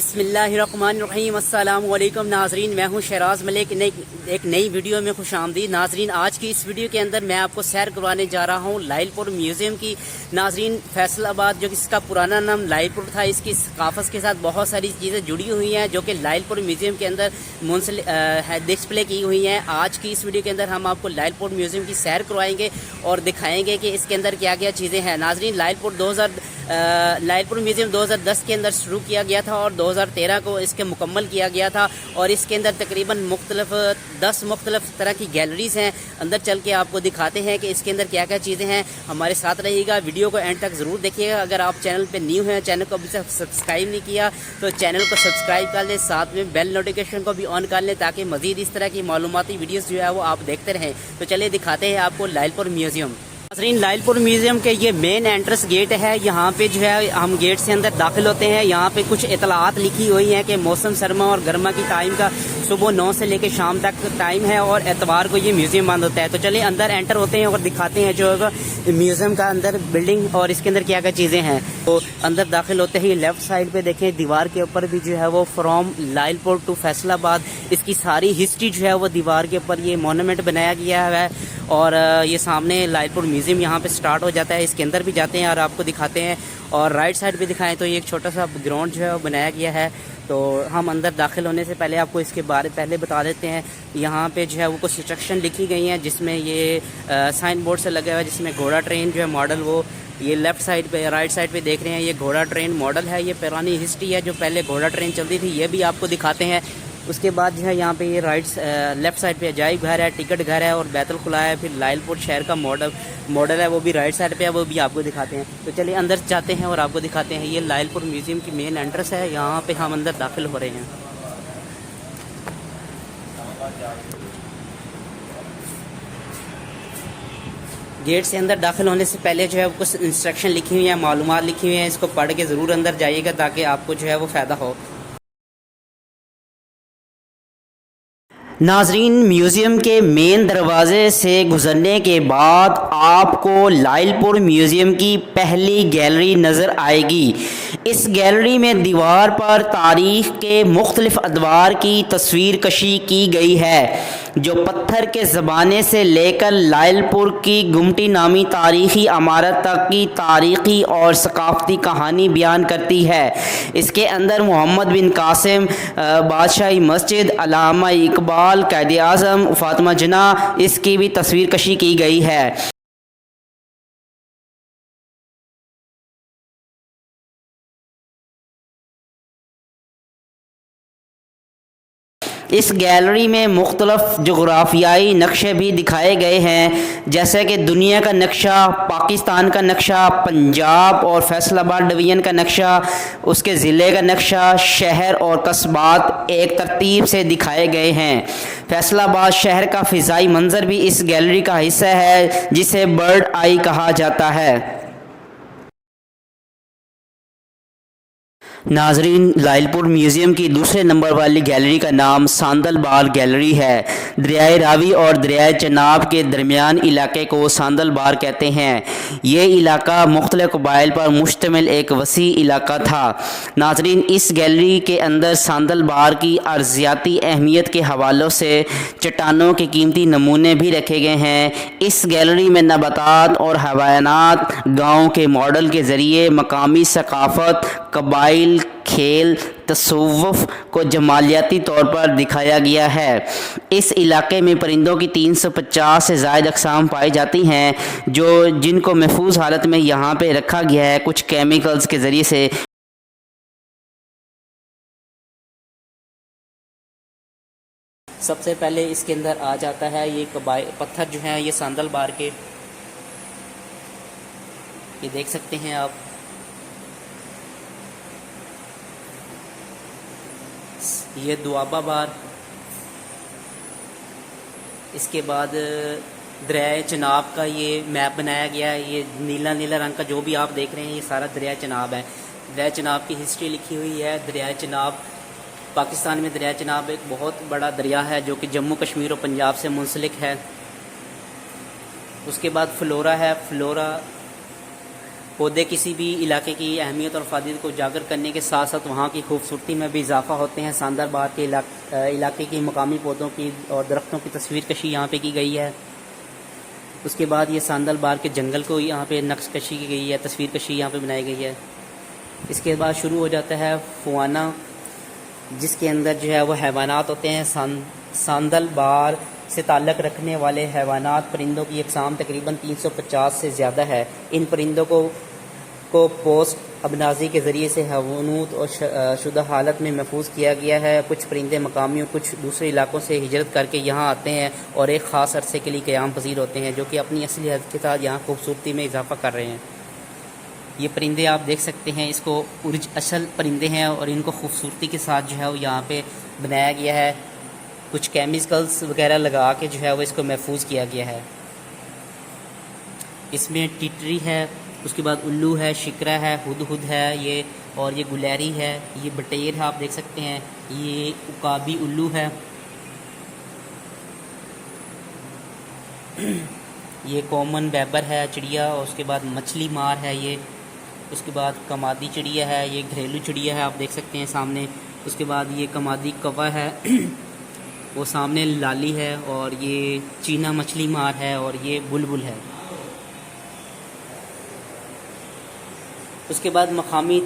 बिस्मिल्लाहिर्रहमानिर्रहीम अस्सलाम वालेकुम नाजरीन, मैं हूं शहराज मलिक। एक नई वीडियो में खुशामदीद नाजरीन। आज की इस वीडियो के अंदर मैं आपको सैर करवाने जा रहा हूं लाइलपुर म्यूज़ियम की। नाजरीन, फैसलाबाद जो कि इसका पुराना नाम लाइलपुर था, इसकी सकाफत के साथ बहुत सारी चीज़ें जुड़ी हुई हैं जो कि लाइलपुर म्यूज़ियम के अंदर डिस्प्ले की हुई हैं। आज की इस वीडियो के अंदर हम आपको लाइलपुर म्यूज़ियम की सैर करवाएंगे और दिखाएंगे कि इसके अंदर क्या क्या चीज़ें हैं। नाजरीन, लाइलपुर म्यूज़ियम 2010 के अंदर शुरू किया गया था और 2013 को इसके मुकम्मल किया गया था और इसके अंदर तकरीबन 10 मुख्तलिफ तरह की गैलरीज़ हैं। अंदर चल के आपको दिखाते हैं कि इसके अंदर क्या क्या चीज़ें हैं। हमारे साथ रहिएगा, वीडियो को एंड तक ज़रूर देखिएगा। अगर आप चैनल पे न्यू हैं, चैनल को अभी तक सब्सक्राइब नहीं किया तो चैनल को सब्सक्राइब कर लें, साथ में बेल नोटिफिकेशन को भी ऑन कर लें ताकि मज़ीद इस तरह की मालूमाती वीडियोज़ जो है वो आप देखते रहें। तो चलिए दिखाते हैं आपको लाइलपुर म्यूज़ियम। नाज़रीन, लाइलपुर म्यूज़ियम के ये मेन एंट्रेंस गेट है। यहाँ पे जो है हम गेट से अंदर दाखिल होते हैं। यहाँ पे कुछ इतलात लिखी हुई हैं कि मौसम सरमा और गर्मा की टाइम का सुबह 9 से लेकर शाम तक टाइम है और एतवार को ये म्यूज़ियम बंद होता है। तो चलिए अंदर एंटर होते हैं और दिखाते हैं जो है म्यूज़ियम का अंदर बिल्डिंग और इसके अंदर क्या क्या चीज़ें हैं। तो अंदर दाखिल होते ही लेफ्ट साइड पे देखें, दीवार के ऊपर भी जो है वो फ्रॉम लाइलपुर टू फैसलाबाद, इसकी सारी हिस्ट्री जो है वो दीवार के ऊपर ये मोनूमेंट बनाया गया है। और ये सामने लाइलपुर म्यूज़ियम यहाँ पे स्टार्ट हो जाता है। इसके अंदर भी जाते हैं और आपको दिखाते हैं। और राइट साइड पे दिखाएं तो ये एक छोटा सा ग्राउंड जो है वो बनाया गया है। तो हम अंदर दाखिल होने से पहले आपको इसके बारे पहले बता देते हैं। यहाँ पे जो है वो कुछ इंस्ट्रक्शन लिखी गई हैं जिसमें ये साइन बोर्ड से लगा हुआ है जिसमें घोड़ा ट्रेन जो है मॉडल, वो ये लेफ्ट साइड पे राइट साइड पे देख रहे हैं, ये घोड़ा ट्रेन मॉडल है। ये पुरानी हिस्ट्री है जो पहले घोड़ा ट्रेन चलती थी, ये भी आपको दिखाते हैं। उसके बाद जो है यहाँ पे ये लेफ्ट साइड पे अजायब घर है, टिकट घर है और बैतुल खुला है। फिर लाइलपुर शहर का मॉडल है, वो भी राइट साइड पे है, वो भी आपको दिखाते हैं। तो चलिए अंदर जाते हैं और आपको दिखाते हैं। ये लाइलपुर म्यूज़ियम की मेन एंट्रेंस है, यहाँ पे हम अंदर दाखिल हो रहे हैं। गेट से अंदर दाखिल होने से पहले जो है कुछ इंस्ट्रक्शन लिखी हुई हैं, मालूमात लिखी हुई हैं, इसको पढ़ के ज़रूर अंदर जाइएगा ताकि आपको जो है वो फ़ायदा हो। नाजरीन, म्यूज़ियम के मेन दरवाज़े से गुज़रने के बाद आपको लाइलपुर म्यूज़ियम की पहली गैलरी नज़र आएगी। इस गैलरी में दीवार पर तारीख़ के मुख्तलिफ़ अदवार की तस्वीर कशी की गई है जो पत्थर के ज़माने से लेकर लाइलपुर की गुमटी नामी तारीख़ी इमारत तक की तारीख़ी और सकाफ़ती कहानी बयान करती है। इसके अंदर मोहम्मद बिन कासिम, बादशाही मस्जिद, अल्लामा इकबाल, कायदे आज़म, फातिमा जिन्ना, इसकी भी तस्वीर कशी की गई है। इस गैलरी में मुख्तलिफ जोग्राफियाई नक्शे भी दिखाए गए हैं, जैसे कि दुनिया का नक्शा, पाकिस्तान का नक्शा, पंजाब और फैसलाबाद डिवीज़न का नक्शा, उसके ज़िले का नक्शा, शहर और कस्बात एक तरतीब से दिखाए गए हैं। फैसलाबाद शहर का फ़िज़ाई मंजर भी इस गैलरी का हिस्सा है जिसे बर्ड आई कहा जाता है। नाजरीन, लाइलपुर म्यूज़ियम की दूसरे नंबर वाली गैलरी का नाम सांदल बार गैलरी है। दरियाए रावी और दरियाए चनाब के दरमियान इलाके को सांदल बार कहते हैं। ये इलाका मुख्तलिफ कबाइल पर मुश्तमिल एक वसी इलाका था। नाजरीन, इस गैलरी के अंदर सांदल बार की अर्ज़ियाती अहमियत के हवालों से चट्टानों के कीमती नमूने भी रखे गए हैं। इस गैलरी में नबातात और हवायानात गाँव के मॉडल के ज़रिए मकामी सकाफ़त, कबाइल, खेल, तसव्वुफ़ को जमालियाती तौर पर दिखाया गया है। इस इलाके में परिंदों की 350 से ज़ायद अक़साम पाई जाती हैं जिनको महफूज हालत में यहाँ पे रखा गया है कुछ केमिकल्स के ज़रिए से। सबसे पहले इसके अंदर आ जाता है ये पत्थर जो हैं, ये सांदल बार के, ये देख सकते हैं आप। ये दुआबा बार, इसके बाद दरिया चनाब का ये मैप बनाया गया है। ये नीला नीला रंग का जो भी आप देख रहे हैं ये सारा दरिया चनाब है। दरिया चनाब की हिस्ट्री लिखी हुई है। दरिया चनाब पाकिस्तान में दरिया चनाब एक बहुत बड़ा दरिया है जो कि जम्मू कश्मीर और पंजाब से मुंसलिक है। उसके बाद फ्लोरा है। फ्लोरा पौधे किसी भी इलाके की अहमियत और अफादियत को उजागर करने के साथ साथ वहाँ की खूबसूरती में भी इजाफा होते हैं। शानदार बाग के इलाके की मकामी पौधों की और दरख्तों की तस्वीर कशी यहाँ पे की गई है। उसके बाद ये शानदार बाग के जंगल को यहाँ पे नक्श कशी की गई है, तस्वीर कशी यहाँ पे बनाई गई है। इसके बाद शुरू हो जाता है फुआना, जिसके अंदर जो है वो हैवानात होते हैं। सांदल बार से ताल्लुक़ रखने वाले हैवानात परिंदों की अक़साम तकरीबन 350 से ज़्यादा है। इन परिंदों को पोस्ट अबनाजी के ज़रिए से हवनूत और शुदा हालत में महफूज किया गया है। कुछ परिंदे मकामी और कुछ दूसरे इलाकों से हिजरत करके यहाँ आते हैं और एक ख़ास अरसे के लिए क़याम पज़ीर होते हैं, जो कि अपनी असली हद के साथ यहाँ खूबसूरती में इजाफ़ा कर रहे हैं। ये परिंदे आप देख सकते हैं, इसको उर्ज असल परिंदे हैं और इनको खूबसूरती के साथ जो है वो यहाँ पे बनाया गया है। कुछ केमिकल्स वगैरह लगा के जो है वो इसको महफूज किया गया है। इसमें टिटरी है, उसके बाद उल्लू है, शिकरा है, हुदहुद है ये, और ये गुलैरी है, ये बटेर है, आप देख सकते हैं, ये उकाबी उल्लू है, ये कॉमन बैबर है चिड़िया, और उसके बाद मछली मार है ये, उसके बाद कमादी चिड़िया है, ये घरेलू चिड़िया है, आप देख सकते हैं सामने। उसके बाद ये कमादी कौवा है वो सामने लाली है, और ये चीना मछली मार है, और ये बुलबुल है। उसके बाद मकामी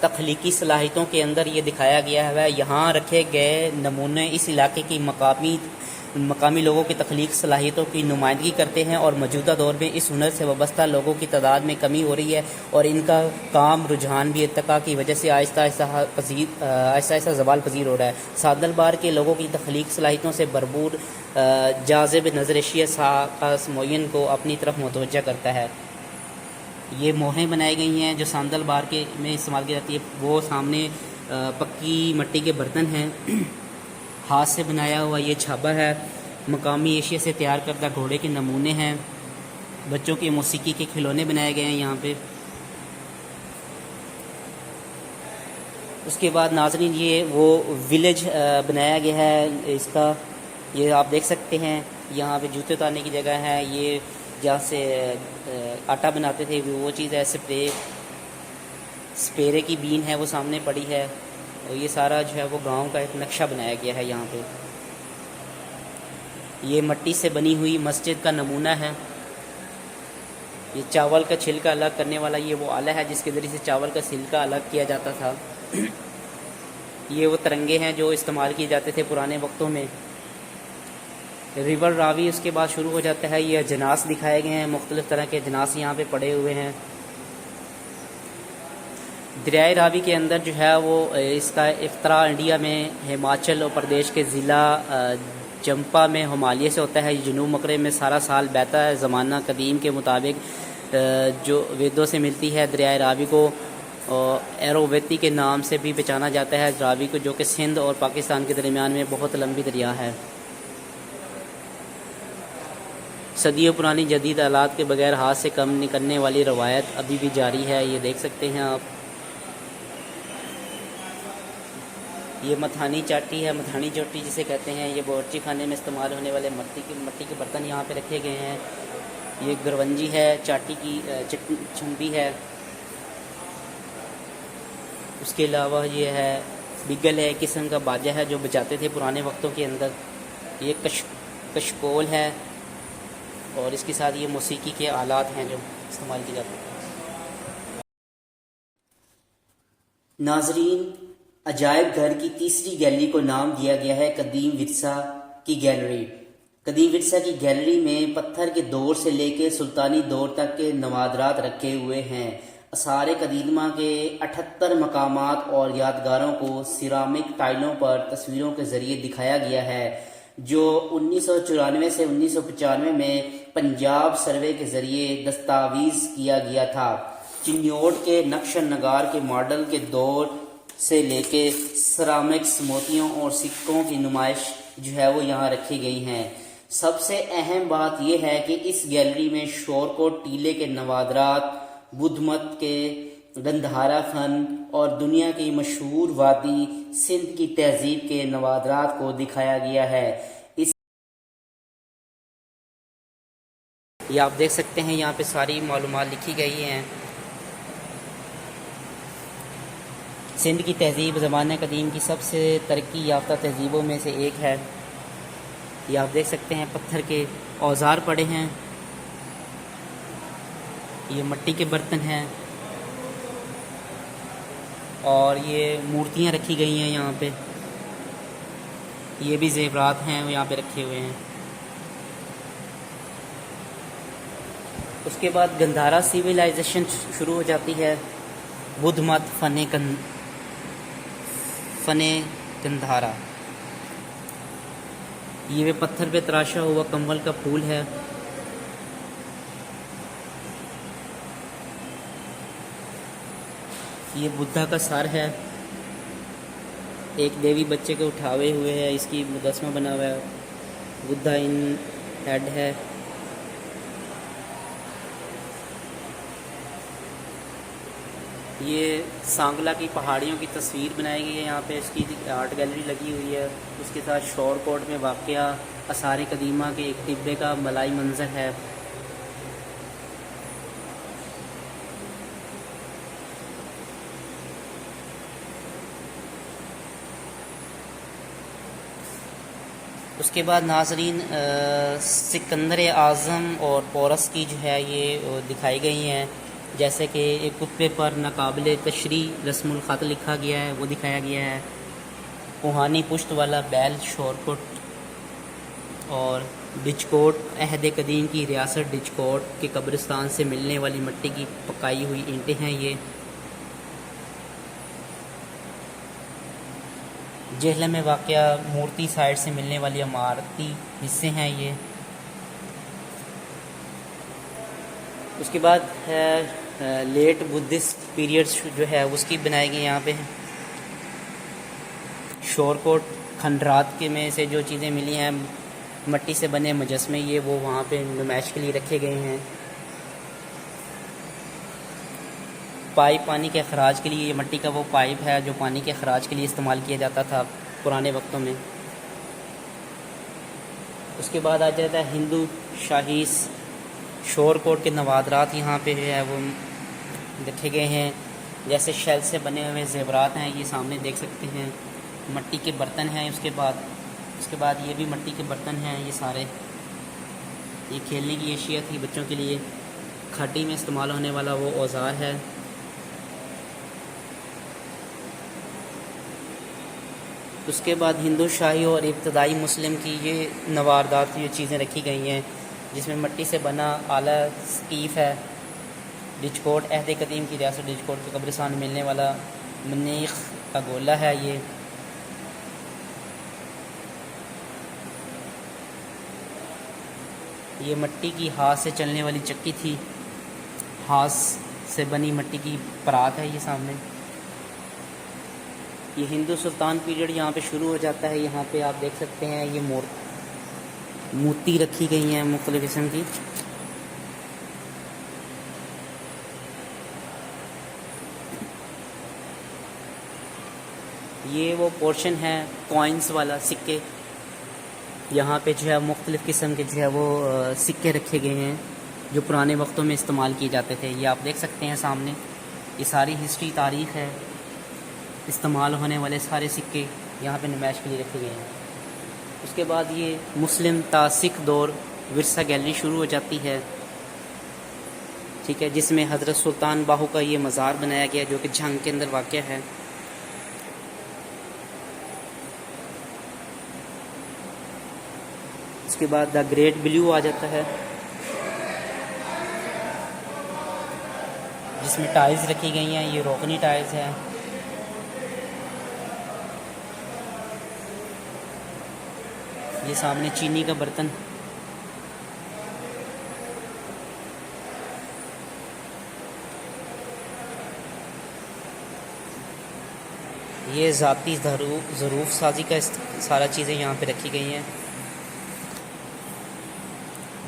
तख्लीकी सलाहियतों के अंदर ये दिखाया गया है। यहाँ रखे गए नमूने इस इलाके की मकामी लोगों की तख्लीक सलाहियतों की नुमाइंदगी करते हैं, और मौजूदा दौर में इस हुनर से वाबस्ता लोगों की तादाद में कमी हो रही है, और इनका काम रुझान भी इत्तका की वजह से आहिस्ता आहिस्ता ज़वाल पजीर हो रहा है। सादल बार के लोगों की तख्लीक सलाहियतों से भरपूर जाज़िब नज़र एशिया साक़ास मुअय्यन को अपनी तरफ मुतवज्जा करता है। ये मोहरें बनाई गई हैं जो सांदल बार के में इस्तेमाल की जाती है। वो सामने पक्की मिट्टी के बर्तन हैं, हाथ से बनाया हुआ ये छाबा है, मकामी एशिया से तैयार करदा घोड़े के नमूने हैं, बच्चों के मौसीकी के खिलौने बनाए गए हैं यहाँ पे। उसके बाद नाज़रीन ये वो विलेज बनाया गया है इसका, ये आप देख सकते हैं। यहाँ पे जूते उतारने की जगह है, ये जहाँ से आटा बनाते थे वो चीज़ है, स्पेरे की बीन है वो सामने पड़ी है, और ये सारा जो है वो गांव का एक नक्शा बनाया गया है यहाँ पे। ये मिट्टी से बनी हुई मस्जिद का नमूना है। ये चावल का छिलका अलग करने वाला ये वो आला है जिसके ज़रिए से चावल का छिलका अलग किया जाता था। ये वो तिरंगे हैं जो इस्तेमाल किए जाते थे पुराने वक्तों में। रिवर रावी उसके बाद शुरू हो जाता है। ये अजनास दिखाए गए हैं, मुख्तलिफ़ तरह के अजनास यहाँ पे पड़े हुए हैं। दरियाए रावी के अंदर जो है वो इसका इफ्तरा इंडिया में हिमाचल प्रदेश के ज़िला चंपा में हिमालय से होता है। जनूब मकरे में सारा साल बहता है। ज़माना कदीम के मुताबिक जो वेदों से मिलती है, दरियाए रावी को एरोवेती के नाम से भी पहचाना जाता है रावी को, जो कि सिंध और पाकिस्तान के दरमियान में बहुत लंबी दरिया है। सदियों पुरानी जदीद आलात के बगैर हाथ से कम निकलने वाली रवायत अभी भी जारी है, ये देख सकते हैं आप। ये मथानी चाटी है, मथानी चोटी जिसे कहते हैं। ये बावर्ची खाने में इस्तेमाल होने वाले मिट्टी के बर्तन यहाँ पे रखे गए हैं। ये गरवंजी है, चाटी की छुम्बी है। उसके अलावा ये है बिगल है, किस्म का बाजा है जो बजाते थे पुराने वक्तों के अंदर। ये कशकोल है, और इसके साथ ये मौसीकी के आलात हैं जो इस्तेमाल किए जाते हैं। नाजरीन, अजायब घर की तीसरी गैलरी को नाम दिया गया है कदीम विरसा की गैलरी। कदीम विरसा की गैलरी में पत्थर के दौर से लेकर सुल्तानी दौर तक के नवादरात रखे हुए हैं। आसार कदीमा के 78 मकामात और यादगारों को सिरामिक टाइलों पर तस्वीरों के ज़रिए दिखाया गया है, जो 1994 से 1995 में पंजाब सर्वे के ज़रिए दस्तावीज़ किया गया था। चिन्योट के नक्श नगार के मॉडल के दौर से लेके सिरामिक्स, मोतियों और सिक्कों की नुमाइश जो है वो यहाँ रखी गई हैं। सबसे अहम बात यह है कि इस गैलरी में शोरकोट टीले के नवादरात, बुद्ध मत के गंधारा फन और दुनिया की मशहूर वादी सिंध की तहजीब के नवादरात को दिखाया गया है। ये आप देख सकते हैं यहाँ पे सारी मालूमात लिखी गई हैं। सिंध की तहज़ीब ज़माने कदीम की सबसे तरक्की याफ्ता तहज़ीबों में से एक है। ये आप देख सकते हैं पत्थर के औज़ार पड़े हैं, ये मिट्टी के बर्तन हैं और ये मूर्तियाँ रखी गई हैं यहाँ पे। ये भी ज़ेवरात हैं वो यहाँ पे रखे हुए हैं। उसके बाद गंधारा सिविलाइजेशन शुरू हो जाती है। बुद्ध मत फने गंधारा, ये वे पत्थर पे तराशा हुआ कमल का फूल है। ये बुद्धा का सर है, एक देवी बच्चे को उठावे हुए है, इसकी मुजस्मा बना हुआ है। बुद्धा इन हेड है। ये सांगला की पहाड़ियों की तस्वीर बनाई गई है, यहाँ पे इसकी आर्ट गैलरी लगी हुई है। उसके साथ शोरकोट में वाक़या आसार कदीमा के एक टिब्बे का मलाई मंजर है। उसके बाद नाजरीन सिकंदर आज़म और पोरस की जो है ये दिखाई गई हैं, जैसे कि एक कुत्ते पर नाकाबिल तशरी रस्मुल ख़त लिखा गया है वो दिखाया गया है। रूहानी पुश्त वाला बैल शोरकोट और डिचकोट अहद कदीम की रियासत डिचकोट के कब्रिस्तान से मिलने वाली मिट्टी की पकाई हुई ईंटें हैं। ये जेहलम में वाक़या मूर्ति साइड से मिलने वाली इमारती हिस्से हैं ये। उसके बाद है लेट बुद्धिस्ट पीरियड्स जो है उसकी बनाई गई यहाँ पे। शोरकोट खंडरात के में से जो चीज़ें मिली हैं मिट्टी से बने मुजस्मे, ये वो वहाँ पे नुमाइश के लिए रखे गए हैं। पाइप पानी के अखराज के लिए, ये मिट्टी का वो पाइप है जो पानी के अखराज के लिए इस्तेमाल किया जाता था पुराने वक्तों में। उसके बाद आ जाता है हिंदू शाही शोरकोट के नवादरात यहाँ पे जो है वो रखे गए हैं, जैसे शेल से बने हुए ज़ेवरात हैं, ये सामने देख सकते हैं। मिट्टी के बर्तन हैं। उसके बाद ये भी मिट्टी के बर्तन हैं ये सारे। ये खेलने की एशिया थी बच्चों के लिए। खड्डी में इस्तेमाल होने वाला वो औज़ार है। उसके बाद हिंदू शाही और इब्तदाई मुस्लिम की ये नवारदात ये चीज़ें रखी गई हैं, जिसमें मिट्टी से बना आला सकीफ़ है। डिचकोट अहद कदीम की रियासत डिचकोट के कब्रिस्तान में मिलने वाला मनीख का गोला है। ये मिट्टी की हाथ से चलने वाली चक्की थी, हाथ से बनी मिट्टी की परात है ये सामने। ये हिंदू सुल्तान पीरियड यहाँ पे शुरू हो जाता है। यहाँ पे आप देख सकते हैं ये मूर्ति रखी गई हैं मुख्तलिफ़ किस्म की। ये वो पोर्शन है कॉइन्स वाला, सिक्के। यहाँ पे जो है मुख्तलिफ़ किस्म के जो है वो सिक्के रखे गए हैं जो पुराने वक्तों में इस्तेमाल किए जाते थे। ये आप देख सकते हैं सामने। ये सारी हिस्ट्री तारीख़ है, इस्तेमाल होने वाले सारे सिक्के यहाँ पे नुमाइश के लिए रखे गए हैं। उसके बाद ये मुस्लिम ता सिख दौर विरसा गैलरी शुरू हो जाती है, ठीक है, जिसमें हज़रत सुल्तान बाहू का ये मज़ार बनाया गया जो कि झंग के अंदर वाक़या है। उसके बाद द ग्रेट ब्लू आ जाता है, जिसमें टाइल्स रखी गई हैं। ये रोकनी टाइल्स हैं। ये सामने चीनी का बर्तन। ये ज़ाती ज़रूफ साजी का सारा चीज़ें यहाँ पे रखी गई हैं,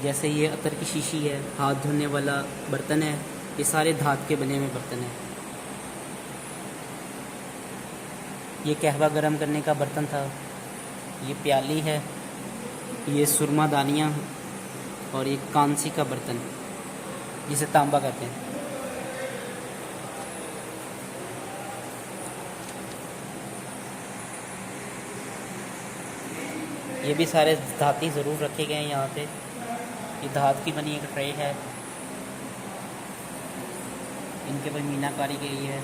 जैसे ये अतर की शीशी है, हाथ धोने वाला बर्तन है। ये सारे धात के बने हुए बर्तन हैं। ये कहवा गर्म करने का बर्तन था। ये प्याली है, ये सुरमा दानियाँ और ये कांसी का बर्तन जिसे तांबा कहते हैं। ये भी सारे धाती ज़रूर रखे गए हैं यहाँ पे। ये धात की बनी एक ट्रे है, इनके ऊपर मीनाकारी गई है।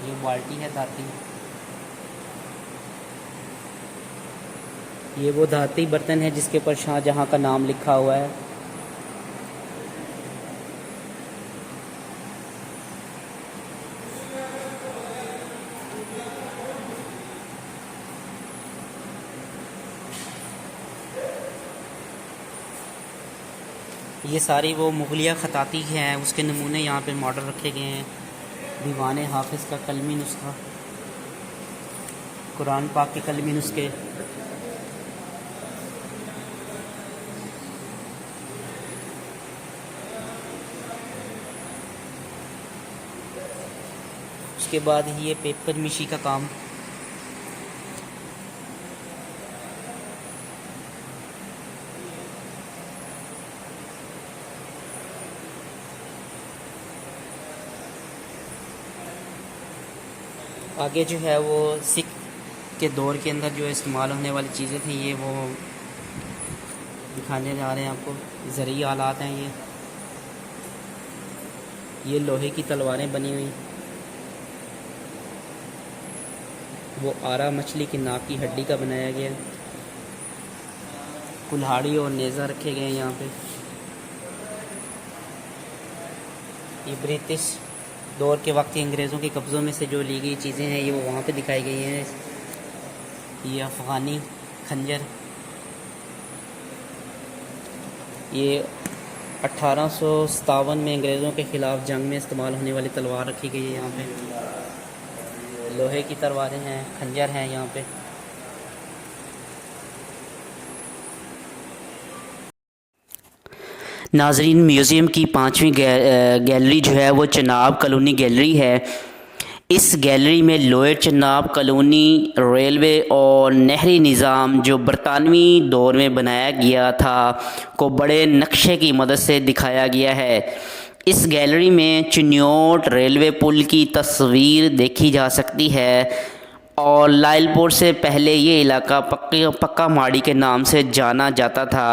ये बाल्टी है धाती। ये वो धाती बर्तन है जिसके ऊपर शाहजहाँ का नाम लिखा हुआ है। ये सारी वो मुगलिया खताती हैं, उसके नमूने यहाँ पे मॉडल रखे गए हैं। दीवान हाफिज़ का कलमी नुस्खा, कुरान पाक के कलमी नुस्खे, उसके बाद ये पेपर मिशी का काम। आगे जो है वो सिख के दौर के अंदर जो इस्तेमाल होने वाली चीज़ें थी, ये वो दिखाने जा रहे हैं आपको। ज़रूरी आलात हैं ये लोहे की तलवारें बनी हुई। वो आरा मछली की नाक की हड्डी का बनाया गया। कुल्हाड़ी और नेज़ा रखे गए हैं यहाँ पे। ये ब्रिटिश दौर के वक्त अंग्रेज़ों के कब्ज़ों में से जो ली गई चीज़ें हैं, ये वो वहाँ पे दिखाई गई हैं। ये अफ़गानी खंजर, ये 1857 में अंग्रेज़ों के ख़िलाफ़ जंग में इस्तेमाल होने वाली तलवार रखी गई है यहाँ पे। लोहे की तलवारें हैं, खंजर हैं यहाँ पे। नाजरीन, म्यूज़ियम की 5वीं गैलरी जो है वो चनाब कॉलोनी गैलरी है। इस गैलरी में लोअर चनाब कॉलोनी, रेलवे और नहरी निज़ाम जो बरतानवी दौर में बनाया गया था को बड़े नक्शे की मदद से दिखाया गया है। इस गैलरी में चिन्योट रेलवे पुल की तस्वीर देखी जा सकती है और लायलपुर से पहले ये इलाका पक्का माड़ी के नाम से जाना जाता था।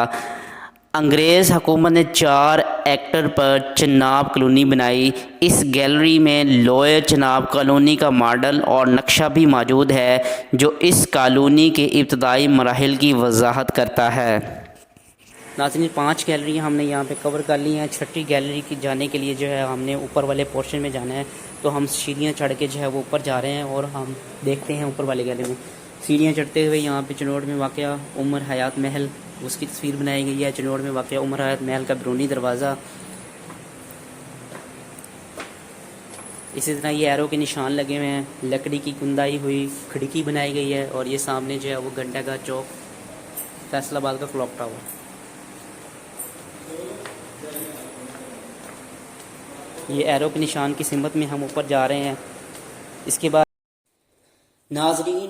अंग्रेज़ हुकूमत ने 4 एकड़ पर चनाब कॉलोनी बनाई। इस गैलरी में लोअर चनाब कॉलोनी का मॉडल और नक्शा भी मौजूद है जो इस कॉलोनी के इब्तदाई मराहिल की वजाहत करता है। नाज़रीन, 5 गैलरी हमने यहाँ पे कवर कर ली हैं। 6ठी गैलरी की जाने के लिए जो है हमने ऊपर वाले पोर्शन में जाना है, तो हम सीढ़ियाँ चढ़ के जो है वो ऊपर जा रहे हैं और हम देखते हैं ऊपर वाले गैलरी में। सीढ़ियाँ चढ़ते हुए यहाँ पे चिनौड़ में वाक़या उमर हयात महल, उसकी तस्वीर बनाई गई है। चिनौड़ में वाक़या उमर हयात महल का बैरूनी दरवाज़ा। इसी तरह ये एरो के निशान लगे हुए हैं। लकड़ी की कुंदाई हुई खिड़की बनाई गई है और ये सामने जो है वो घंटाघर चौक, फैसलाबाद का क्लॉक टावर। ये एरो के निशान की सिमत में हम ऊपर जा रहे हैं। इसके बाद नाजरीन,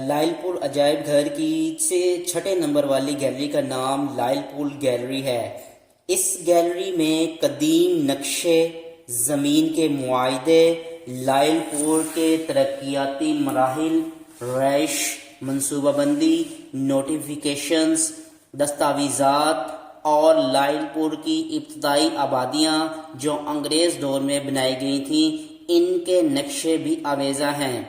लायलपुर अजायब घर की से 6ठे नंबर वाली गैलरी का नाम लायलपुर गैलरी है। इस गैलरी में कदीम नक्शे, ज़मीन के मुआयदे, लायलपुर के तरक्याती मराहिल, रैश, मनसूबाबंदी, नोटिफिकेशंस, दस्तावेज़ात और लायलपुर की इब्तदाई आबादियाँ जो अंग्रेज़ दौर में बनाई गई थीं, इनके नक्शे भी आवेज़ा हैं।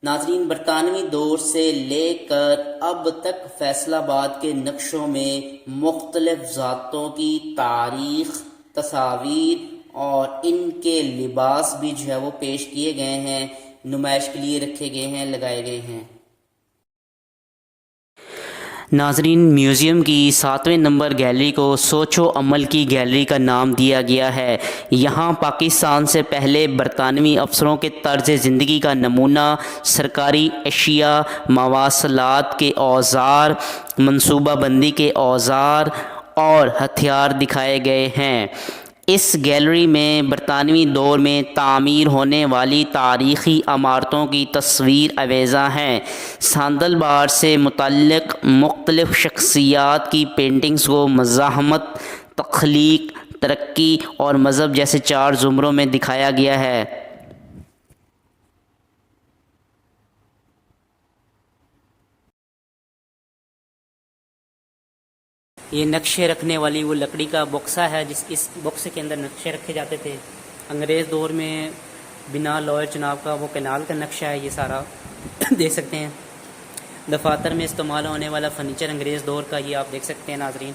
नाजरीन, बरतानवी दौर से लेकर अब तक फैसलाबाद के नक्शों में मुख्तलिफ ज़ातों की तारीख़, तस्वीर और इनके लिबास भी जो है वो पेश किए गए हैं, नुमाइश के लिए रखे गए हैं, लगाए गए हैं। नाजरीन, म्यूज़ियम की 7वें नंबर गैलरी को सोचो अमल की गैलरी का नाम दिया गया है। यहाँ पाकिस्तान से पहले बरतानवी अफसरों के तर्ज ज़िंदगी का नमूना, सरकारी अशिया, मवासलात के औज़ार, मनसूबाबंदी के औज़ार और हथियार दिखाए गए हैं। इस गैलरी में बरतानवी दौर में तामीर होने वाली तारीख़ी इमारतों की तस्वीर अवेज़ा हैं। सांदलबार से मुतल्लिक़ मुख्तलिफ़ शख्सियात की पेंटिंग्स को मज़ाहमत, तख्लीक, तरक्की और मज़हब जैसे 4 ज़ुमरों में दिखाया गया है। ये नक्शे रखने वाली वो लकड़ी का बॉक्सा है, इस बॉक्से के अंदर नक्शे रखे जाते थे। अंग्रेज़ दौर में बिना लॉयर चुनाव का वो कैनाल का नक्शा है ये सारा देख सकते हैं। दफातर में इस्तेमाल होने वाला फर्नीचर अंग्रेज़ दौर का ये आप देख सकते हैं नाजरीन।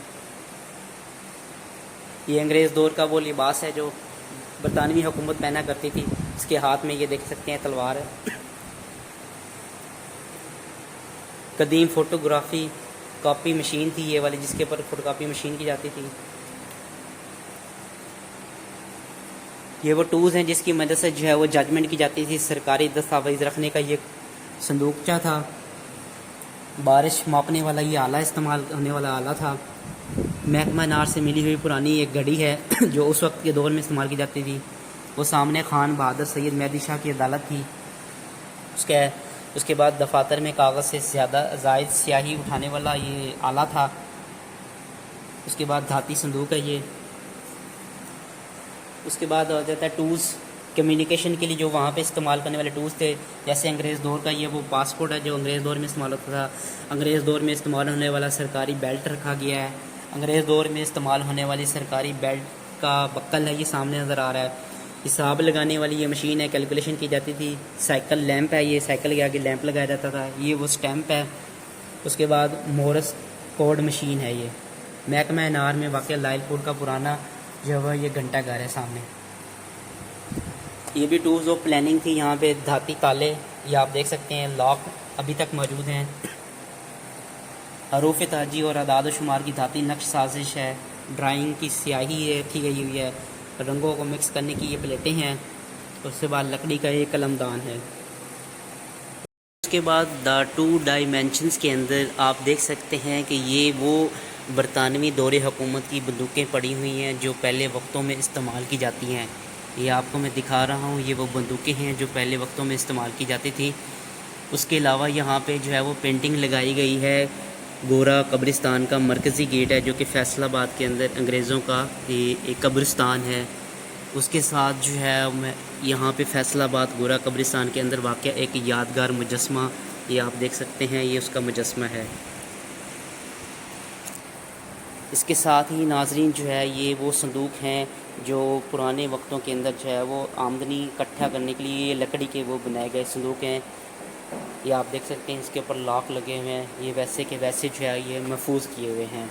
ये अंग्रेज़ दौर का वो लिबास है जो बरतानवी हुकूमत पहना करती थी। इसके हाथ में ये देख सकते हैं तलवार है। कदीम फ़ोटोग्राफी कॉपी मशीन थी ये वाली, जिसके ऊपर फ़ोटोकॉपी मशीन की जाती थी। ये वो टूल्स हैं जिसकी मदद से जो है वो जजमेंट की जाती थी। सरकारी दस्तावेज रखने का ये संदूकचा था। बारिश मापने वाला ये आला इस्तेमाल होने वाला आला था। महकमा नार से मिली हुई पुरानी एक घड़ी है जो उस वक्त के दौर में इस्तेमाल की जाती थी। वो सामने खान बहादुर सैयद मेहदी शाह की अदालत थी। उसके बाद दफातर में कागज़ से ज़्यादा जायद स्याही उठाने वाला ये आला था। उसके बाद धाती संदूक है ये। उसके बाद आ जाता है टूल्स, कम्युनिकेशन के लिए जो वहाँ पे इस्तेमाल करने वाले टूल्स थे। जैसे अंग्रेज़ दौर का ये वो पासपोर्ट है जो अंग्रेज़ दौर में इस्तेमाल होता था। अंग्रेज़ दौर में इस्तेमाल होने वाला सरकारी बेल्ट रखा गया है। अंग्रेज़ दौर में इस्तेमाल होने वाली सरकारी बेल्ट का बक्कल है, ये सामने नज़र आ रहा है। हिसाब लगाने वाली ये मशीन है, कैलकुलेशन की जाती थी। साइकिल लैंप है, ये साइकिल के आगे लैंप लगाया जाता था। ये वो स्टैम्प है। उसके बाद मोरस कोड मशीन है ये। महकमा नार में वाक़ लाइलपुर का पुराना जो है ये घंटा घर है सामने। ये भी टूल्स ऑफ प्लानिंग थी। यहाँ पे धाती ताले ये आप देख सकते हैं, लॉक अभी तक मौजूद हैं। हरूफ ताजी और अदाद शुमार की धाती नक्श साजिश है। ड्राइंग की स्याही है रखी गई हुई है। रंगों को मिक्स करने की ये प्लेटें हैं। उसके बाद लकड़ी का ये कलमदान है। उसके बाद द टू डायमेंशंस के अंदर आप देख सकते हैं कि ये वो बरतानवी दौरे हुकूमत की बंदूकें पड़ी हुई हैं जो पहले वक्तों में इस्तेमाल की जाती हैं। ये आपको मैं दिखा रहा हूँ, ये वो बंदूकें हैं जो पहले वक्तों में इस्तेमाल की जाती थी। उसके अलावा यहाँ पे जो है वो पेंटिंग लगाई गई है। गोरा कब्रिस्तान का मरकज़ी गेट है जो कि फैसलाबाद के अंदर अंग्रेज़ों का एक कब्रिस्तान है। उसके साथ जो है मैं यहाँ पे फैसलाबाद गोरा कब्रिस्तान के अंदर वाक़या एक यादगार मुजस्मा ये आप देख सकते हैं, ये उसका मुजस्मा है। इसके साथ ही नाजरीन जो है ये वो संदूक हैं जो पुराने वक्तों के अंदर जो है वो आमदनी इकट्ठा करने के लिए लकड़ी के वो बनाए गए संदूक हैं। ये आप देख सकते हैं, इसके ऊपर लॉक लगे हुए हैं। ये वैसे के वैसे जो है ये महफूज किए हुए हैं।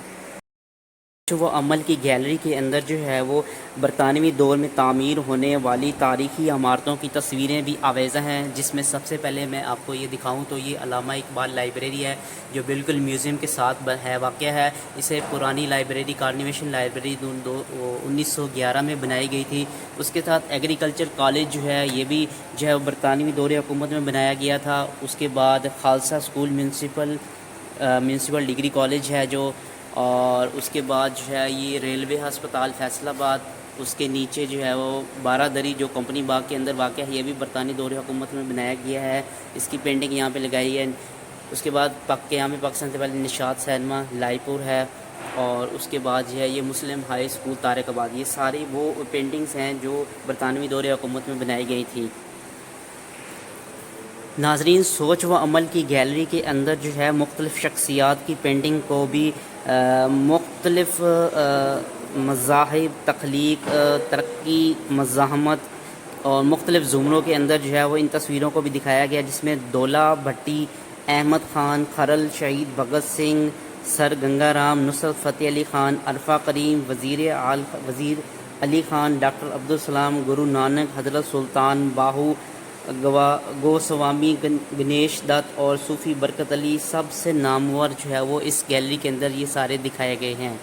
जो वो अमल की गैलरी के अंदर जो है वो बरतानवी दौर में तामीर होने वाली तारीख़ी इमारतों की तस्वीरें भी आवेज़ा हैं। जिसमें सबसे पहले मैं आपको ये दिखाऊं तो ये अल्लामा इकबाल लाइब्रेरी है जो बिल्कुल म्यूज़ियम के साथ है वाक़या है। इसे पुरानी लाइब्रेरी कार्निवेशन लाइब्रेरी 1911 में बनाई गई थी। उसके साथ एग्रीकल्चर कॉलेज जो है ये भी जो है बरतानवी दौरे हुकूमत में बनाया गया था। उसके बाद Khalsa school municipal degree college है जो, और उसके बाद जो है ये रेलवे अस्पताल फैसलाबाद। उसके नीचे जो है वो बारादरी जो कंपनी बाग के अंदर वाक़ है, ये भी बरतानी दौरे हुकूमत में बनाया गया है। इसकी पेंटिंग यहाँ पे लगाई है। उसके बाद क़याम पाकिस्तान से पहले निशात सिनेमा लाइपुर है। और उसके बाद जो है ये मुस्लिम हाई स्कूल तारिकाबाद। ये सारी वो पेंटिंग्स हैं जो बरतानवी दौरे हुकूमत में बनाई गई थी। नाजरीन, सोच व अमल की गैलरी के अंदर जो है मुख्तलिफ़ शख्सियात की पेंटिंग को भी मुख्तलिफ़ मज़ाहिब, तख्लीक, तरक्की, मज़ाहमत और मुख्तलिफ़ ज़ुमरों के अंदर जो है वो इन तस्वीरों को भी दिखाया गया, जिसमें दौला भट्टी, अहमद ख़ान, खरल, शहीद भगत सिंह, सर गंगाराम, नुसरत फ़तेह अली ख़ान, अरफ़ा करीम, वज़ीर अली ख़ान, डॉक्टर अब्दुल सलाम, गुरु नानक, हज़रत सुल्तान बाहू, गोस्वामी गणेश दत्त और सूफ़ी बरकत अली, सबसे नामवर जो है वो इस गैलरी के अंदर ये सारे दिखाए गए हैं।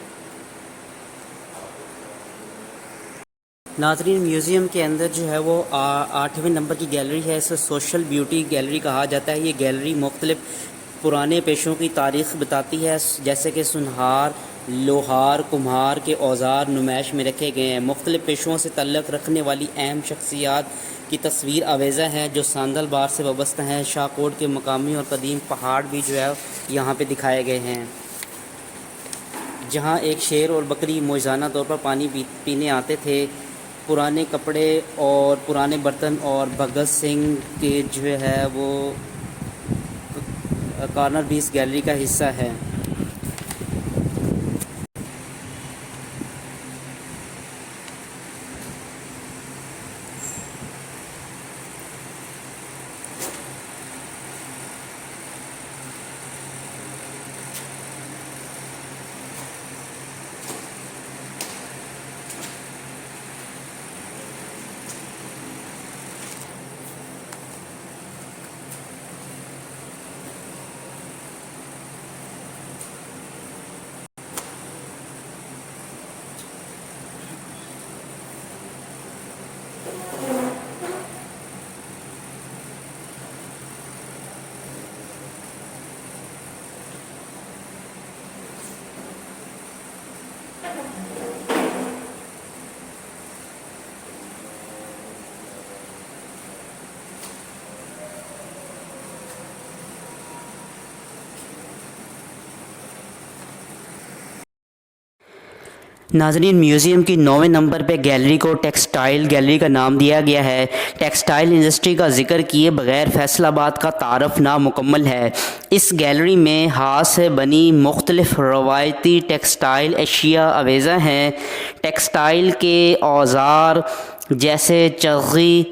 नाजरीन, म्यूज़ियम के अंदर जो है वो 8वें नंबर की गैलरी है। इसे सोशल ब्यूटी गैलरी कहा जाता है। ये गैलरी मुख्तलिफ़ पुराने पेशों की तारीख़ बताती है, जैसे कि सुनहार, लोहार, कुम्हार के औज़ार नुमाइश में रखे गए हैं। मुख्तलिफ़ पेशों से तल्लुक़ रखने वाली अहम शख्सियात की तस्वीर आवेज़ा है जो सांदल बार से वाबस्ता हैं। शाहकोट के मकामी और कदीम पहाड़ भी जो है यहाँ पे दिखाए गए हैं, जहाँ एक शेर और बकरी मौज़ाना तौर पर पानी पीने आते थे। पुराने कपड़े और पुराने बर्तन और भगत सिंह के जो है वो कॉर्नर भी इस गैलरी का हिस्सा है। नाजरीन, म्यूज़ियम की 9वें नंबर पे गैलरी को टेक्सटाइल गैलरी का नाम दिया गया है। टेक्सटाइल इंडस्ट्री का जिक्र किए बगैर फैसलाबाद का तारफ़ नामुकम्मल है। इस गैलरी में हाथ से बनी मुख्तलिफ़ रवायती टेक्सटाइल अशिया अवेज़ा हैं। टेक्सटाइल के औज़ार जैसे चरखी,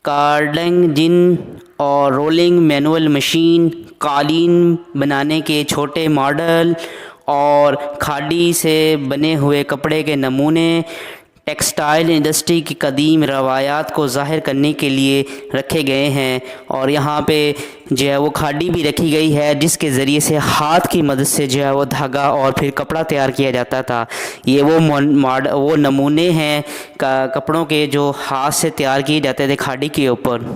कार्डिंग जिन और रोलिंग मैनुअल मशीन, कालीन बनाने के छोटे मॉडल और खादी से बने हुए कपड़े के नमूने टेक्सटाइल इंडस्ट्री की कदीम रवायात को ज़ाहिर करने के लिए रखे गए हैं। और यहाँ पे जो है वो खादी भी रखी गई है, जिसके ज़रिए से हाथ की मदद से जो है वो धागा और फिर कपड़ा तैयार किया जाता था। ये वो नमूने हैं कपड़ों के जो हाथ से तैयार किए जाते थे खादी के ऊपर।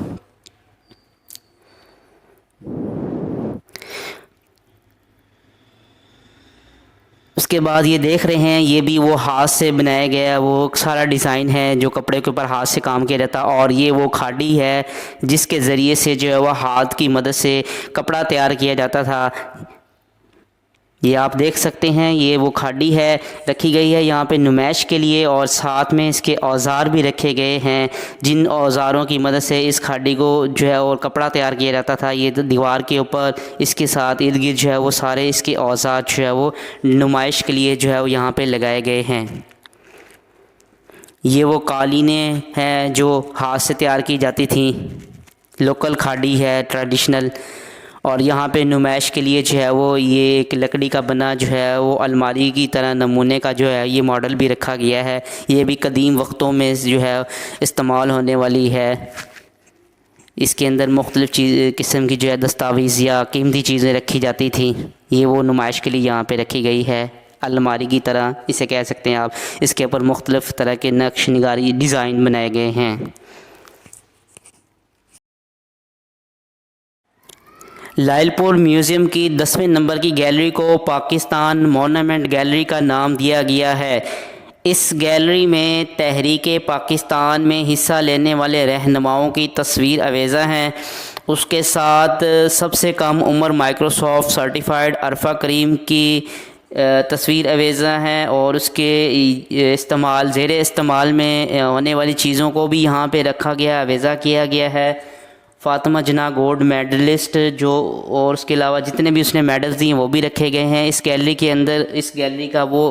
उसके बाद ये देख रहे हैं, ये भी वो हाथ से बनाया गया वो सारा डिज़ाइन है जो कपड़े के ऊपर हाथ से काम किया जाता। और ये वो खादी है जिसके ज़रिए से जो है वह हाथ की मदद से कपड़ा तैयार किया जाता था। ये आप देख सकते हैं, ये वो खादी है रखी गई है यहाँ पे नुमाइश के लिए। और साथ में इसके औज़ार भी रखे गए हैं, जिन औज़ारों की मदद से इस खादी को जो है और कपड़ा तैयार किया जाता था। ये दीवार के ऊपर इसके साथ इर्द गिर्द जो है वो सारे इसके औज़ार जो है वो नुमाइश के लिए जो है वो यहाँ पे लगाए गए हैं। ये वो कालीनें हैं जो हाथ से तैयार की जाती थी, लोकल खादी है ट्रेडिशनल। और यहाँ पे नुमाइश के लिए जो है वो ये एक लकड़ी का बना जो है वो अलमारी की तरह नमूने का जो है ये मॉडल भी रखा गया है। ये भी कदीम वक्तों में जो है इस्तेमाल होने वाली है। इसके अंदर मुख्तलिफ़ किस्म की जो है दस्तावेज़ या कीमती चीज़ें रखी जाती थी। ये वो नुमाइश के लिए यहाँ पे रखी गई है, अलमारी की तरह इसे कह सकते हैं आप। इसके ऊपर मुख्तलिफ़ तरह के नक्श निगारी डिज़ाइन बनाए गए हैं। लायलपुर म्यूज़ियम की 10वें नंबर की गैलरी को पाकिस्तान मॉन्यूमेंट गैलरी का नाम दिया गया है। इस गैलरी में तहरीक पाकिस्तान में हिस्सा लेने वाले रहनुमाओं की तस्वीर अवेज़ा हैं। उसके साथ सबसे कम उम्र माइक्रोसॉफ्ट सर्टिफाइड अरफा करीम की तस्वीर अवेज़ा हैं। और उसके इस्तेमाल ज़ेरे इस्तेमाल में होने वाली चीज़ों को भी यहाँ पे रखा गया, अवेज़ा किया गया है। फ़ातिमा जना गोल्ड मेडलिस्ट जो, और उसके अलावा जितने भी उसने मेडल्स दिए वो भी रखे गए हैं इस गैलरी के अंदर। इस गैलरी का वो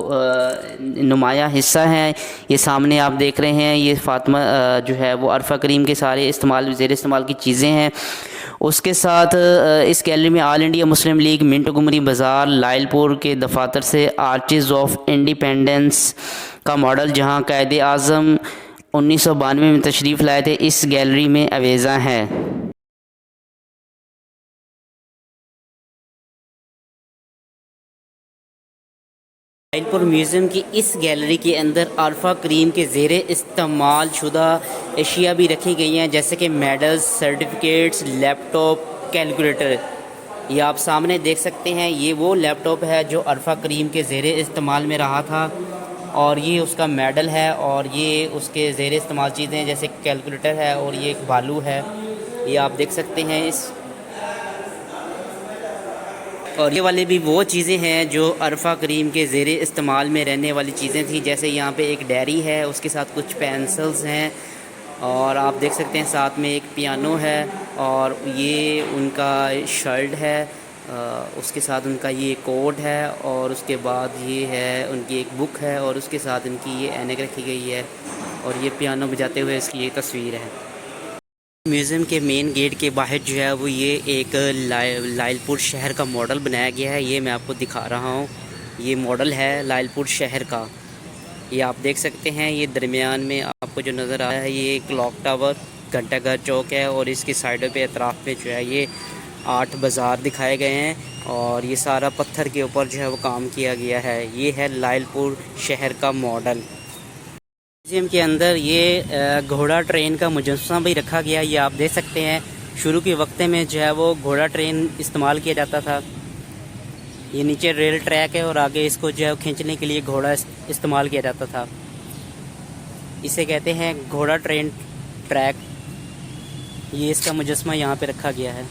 नुमाया हिस्सा है, ये सामने आप देख रहे हैं। ये फ़ातिमा जो है वो अरफा करीम के सारे ज़ेर इस्तेमाल की चीज़ें हैं। उसके साथ इस गैलरी में all India Muslim League Minto कुमरी बाज़ार लायलपुर के दफातर से आर्चिज़ ऑफ इंडिपेंडेंस का मॉडल, जहाँ कायदे आज़म 1992 में तशरीफ़ लाए थे, इस गैलरी में अवेज़ा है। लायलपुर म्यूज़ियम की इस गैलरी के अंदर अल्फ़ा करीम के ज़ेरे इस्तेमाल शुदा अशिया भी रखी गई हैं, जैसे कि मेडल्स, सर्टिफिकेट्स, लैपटॉप, कैलकुलेटर। ये आप सामने देख सकते हैं, ये वो लैपटॉप है जो अल्फ़ा करीम के ज़ेरे इस्तेमाल में रहा था। और ये उसका मेडल है, और ये उसके ज़ेरे इस्तेमाल चीज़ें जैसे कैलकुलेटर है और ये एक बालू है, ये आप देख सकते हैं इस। और ये वाले भी वो चीज़ें हैं जो अरफा करीम के ज़ेरे इस्तेमाल में रहने वाली चीज़ें थी। जैसे यहाँ पे एक डायरी है, उसके साथ कुछ पेंसिल्स हैं, और आप देख सकते हैं साथ में एक पियानो है, और ये उनका शर्ट है, उसके साथ उनका ये कोट है, और उसके बाद ये है उनकी एक बुक है, और उसके साथ इनकी ये ऐनक रखी गई है, और ये पियानो बजाते हुए इसकी ये तस्वीर है। म्यूज़ियम के मेन गेट के बाहर जो है वो ये एक लायलपुर शहर का मॉडल बनाया गया है। ये मैं आपको दिखा रहा हूँ, ये मॉडल है लायलपुर शहर का। ये आप देख सकते हैं, ये दरमियान में आपको जो नज़र आ रहा है ये क्लॉक टावर, घंटाघर चौक है, और इसके साइडों पे अतराफ़ पे जो है ये 8 बाज़ार दिखाए गए हैं, और ये सारा पत्थर के ऊपर जो है वो काम किया गया है। ये है लायलपुर शहर का मॉडल। म्यूज़ियम के अंदर ये घोड़ा ट्रेन का मुजस्समा भी रखा गया है, ये आप देख सकते हैं। शुरू के वक्त में जो है वो घोड़ा ट्रेन इस्तेमाल किया जाता था। ये नीचे रेल ट्रैक है और आगे इसको जो है खींचने के लिए घोड़ा इस्तेमाल किया जाता था। इसे कहते हैं घोड़ा ट्रेन ट्रैक। ये इसका मुजस्मा यहाँ पे रखा गया है।